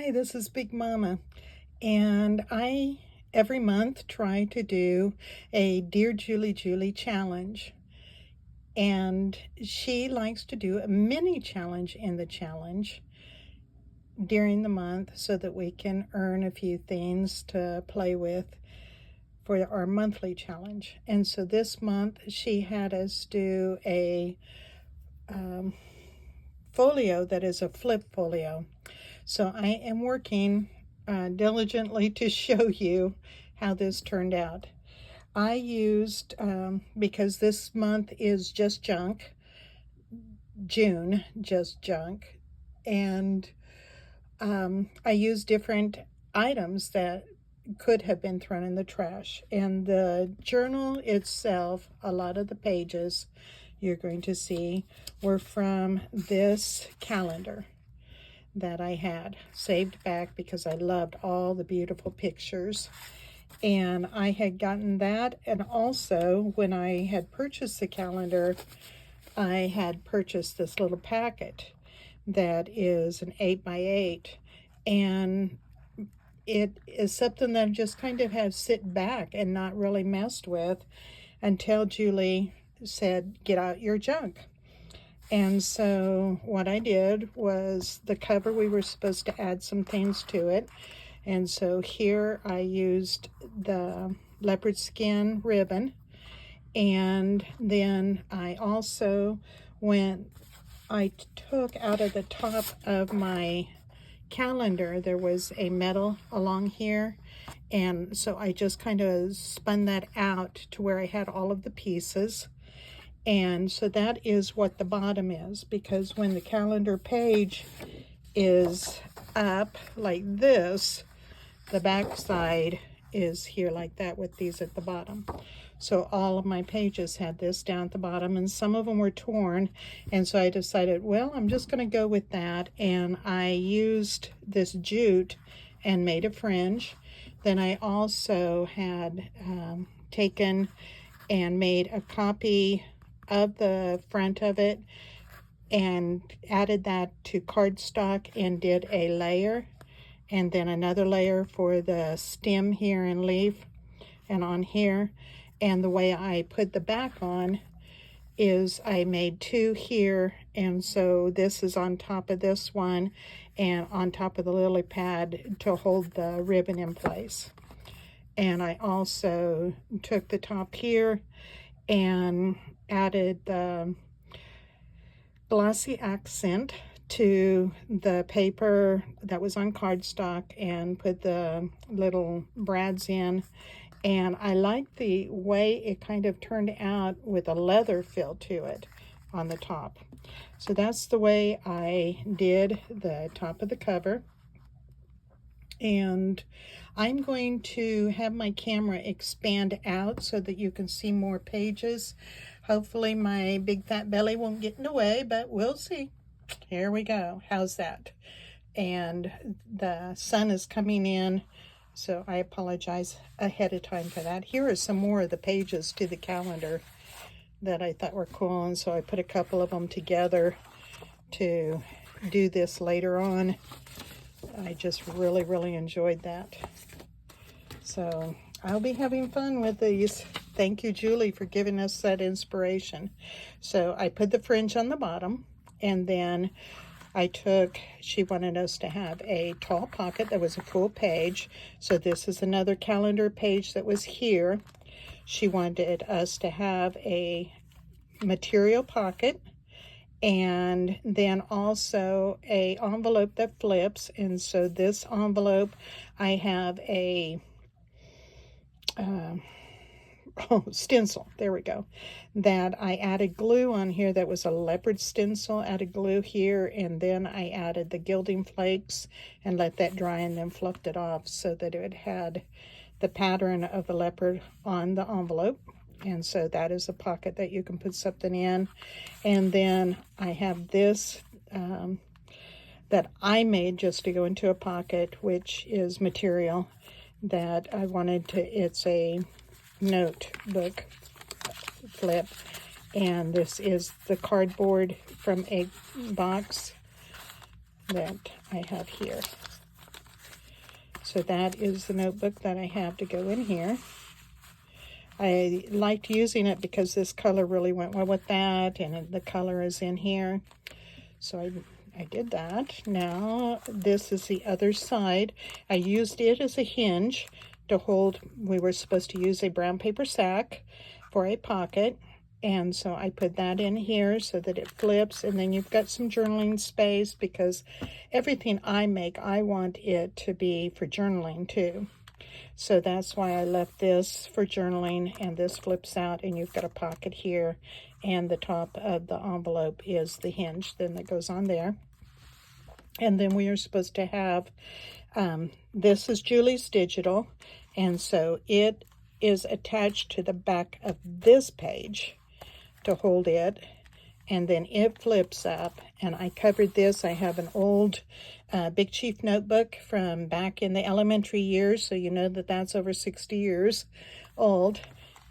Hi, this is Big Mama, and I every month try to do a Dear Julie challenge. And she likes to do a mini challenge in the challenge during the month so that we can earn a few things to play with for our monthly challenge. And so this month she had us do a folio that is a flip folio. So I am working diligently to show you how this turned out. I used, because this month is just junk, June, just junk, and I used different items that could have been thrown in the trash. And the journal itself, a lot of the pages you're going to see were from this calendar that I had saved back because I loved all the beautiful pictures. And I had gotten that, and also when I had purchased the calendar, I had purchased this little packet that is an 8x8, and it is something that I just kind of have sit back and not really messed with until Julie said, get out your junk. And so what I did was the cover, we were supposed to add some things to it. And so here I used the leopard skin ribbon. And then I also I took out of the top of my calendar, there was a metal along here. And so I just kind of spun that out to where I had all of the pieces. And so that is what the bottom is, because when the calendar page is up like this, the back side is here like that with these at the bottom. So all of my pages had this down at the bottom, and some of them were torn. And so I decided, well, I'm just going to go with that. And I used this jute and made a fringe. Then I also had taken and made a copy of the front of it and added that to cardstock and did a layer, and then another layer for the stem here and leaf and on here. And the way I put the back on is I made two here, and so this is on top of this one and on top of the lily pad to hold the ribbon in place. And I also took the top here and added the glossy accent to the paper that was on cardstock and put the little brads in. And I like the way it kind of turned out with a leather feel to it on the top. So that's the way I did the top of the cover. And I'm going to have my camera expand out so that you can see more pages. Hopefully my big fat belly won't get in the way, but we'll see. Here we go. How's that? And the sun is coming in, so I apologize ahead of time for that. Here are some more of the pages to the calendar that I thought were cool, and so I put a couple of them together to do this later on. I just really enjoyed that. So I'll be having fun with these. Thank you, Julie, for giving us that inspiration. So I put the fringe on the bottom, and then she wanted us to have a tall pocket that was a full page. So this is another calendar page that was here. She wanted us to have a material pocket, and then also a envelope that flips. And so this envelope, I have a stencil, there we go, that I added glue on here that was a leopard stencil, added glue here, and then I added the gilding flakes and let that dry and then fluffed it off so that it had the pattern of the leopard on the envelope. And so that is a pocket that you can put something in. And then I have this that I made just to go into a pocket, which is material that I wanted to, it's a notebook flip. And this is the cardboard from a box that I have here. So that is the notebook that I have to go in here. I liked using it because this color really went well with that, and the color is in here. So I did that. Now this is the other side. I used it as a hinge to hold. We were supposed to use a brown paper sack for a pocket, and so I put that in here so that it flips, and then you've got some journaling space, because everything I make, I want it to be for journaling too. So that's why I left this for journaling, and this flips out, and you've got a pocket here, and the top of the envelope is the hinge then that goes on there. And then we are supposed to have, this is Julie's digital, and so it is attached to the back of this page to hold it, and then it flips up. And I covered this. I have an old Big Chief notebook from back in the elementary years, so you know that that's over 60 years old.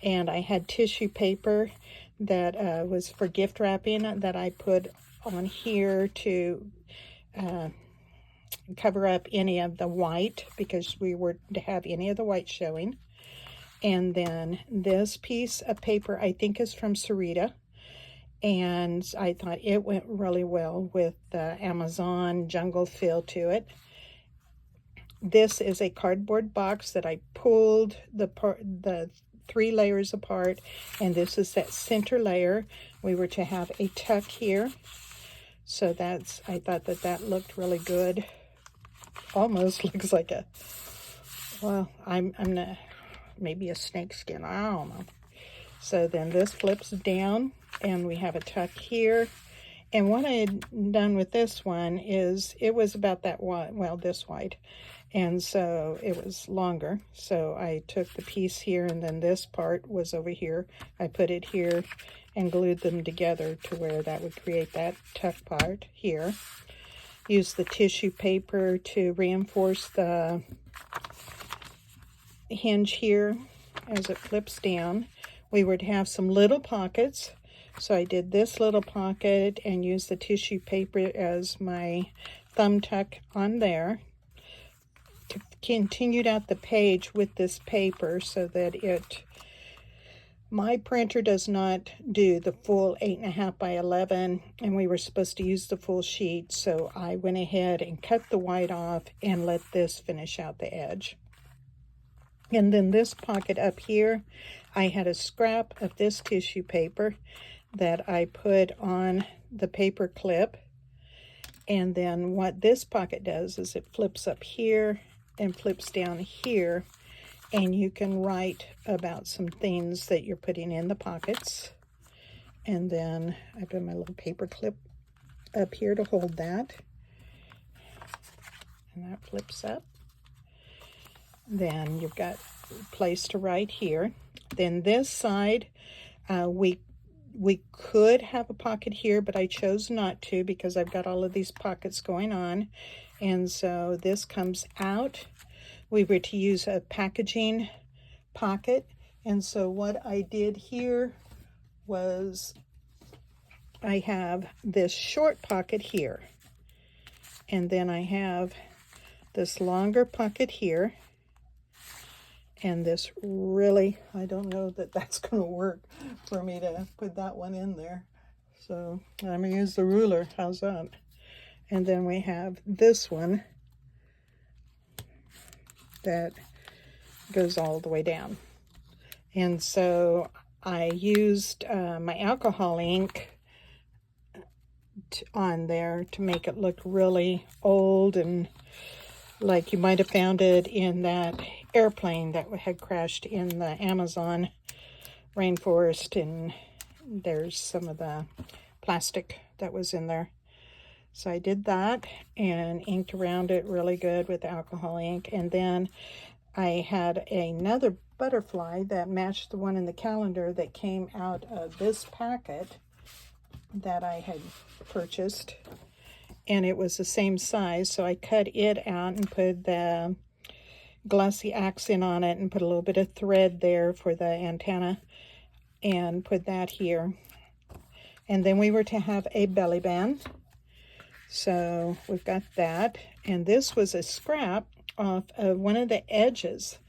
And I had tissue paper that was for gift wrapping that I put on here to cover up any of the white, because we were to have any of the white showing. And then this piece of paper I think is from Sarita, and I thought it went really well with the Amazon jungle feel to it. This is a cardboard box that I pulled the 3 layers apart, and this is that center layer. We were to have a tuck here, so that's, I thought that that looked really good. Almost looks like a, well, I'm not, maybe a snake skin, I don't know. So then this flips down, and we have a tuck here. And what I had done with this one is it was about that wide, well, this wide, and so it was longer. So I took the piece here, and then this part was over here. I put it here and glued them together to where that would create that tuck part here. Use the tissue paper to reinforce the hinge here as it flips down. We were to have some little pockets, so I did this little pocket and used the tissue paper as my thumb tuck on there. Continued out the page with this paper so that it, my printer does not do the full 8.5 by 11, and we were supposed to use the full sheet, so I went ahead and cut the white off and let this finish out the edge. And then this pocket up here, I had a scrap of this tissue paper that I put on the paper clip. And then what this pocket does is it flips up here and flips down here, and you can write about some things that you're putting in the pockets. And then I put my little paper clip up here to hold that, and that flips up. Then you've got a place to write here. Then this side, we could have a pocket here, but I chose not to because I've got all of these pockets going on. And so this comes out. We were to use a packaging pocket. And so what I did here was I have this short pocket here. And then I have this longer pocket here. And this really, I don't know that that's going to work for me to put that one in there. So I'm going to use the ruler. How's that? And then we have this one that goes all the way down. And so I used my alcohol ink on there to make it look really old, and like you might have found it in that airplane that had crashed in the Amazon rainforest, and there's some of the plastic that was in there. So I did that and inked around it really good with alcohol ink. And then I had another butterfly that matched the one in the calendar that came out of this packet that I had purchased, and it was the same size, so I cut it out and put the glossy accent on it and put a little bit of thread there for the antenna and put that here. And then we were to have a belly band, So we've got that. And this was a scrap off of one of the edges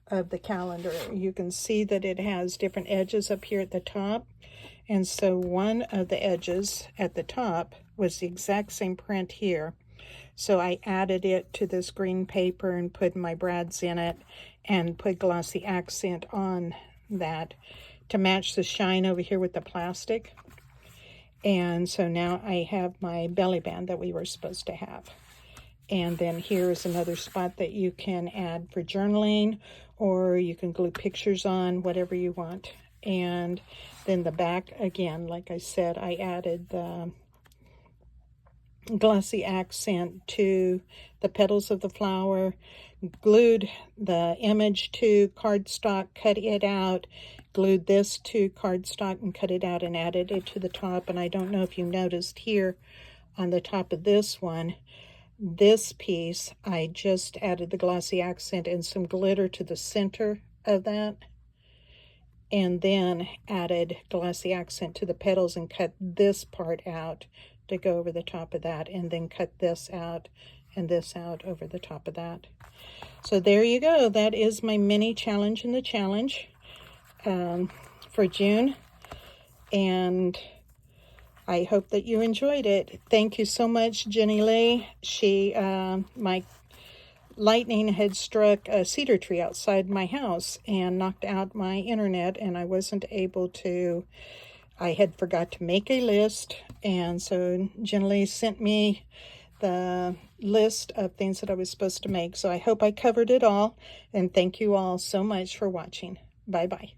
of the calendar. You can see that it has different edges up here at the top. And so one of the edges at the top was the exact same print here. So I added it to this green paper and put my brads in it and put glossy accent on that to match the shine over here with the plastic. And so now I have my belly band that we were supposed to have. And then here's another spot that you can add for journaling, or you can glue pictures on, whatever you want. And then the back, again, like I said, I added the glossy accent to the petals of the flower, glued the image to cardstock, cut it out, glued this to cardstock and cut it out and added it to the top. And I don't know if you noticed here on the top of this one, this piece, I just added the glossy accent and some glitter to the center of that, and then added glossy accent to the petals and cut this part out to go over the top of that, and then cut this out and this out over the top of that. So there you go. That is my mini challenge in the challenge for June, and I hope that you enjoyed it. Thank you so much, Jenny Lee. My lightning had struck a cedar tree outside my house and knocked out my internet, and I wasn't able to, I had forgot to make a list, and so Jenny Lee sent me the list of things that I was supposed to make. So I hope I covered it all, and thank you all so much for watching. Bye-bye.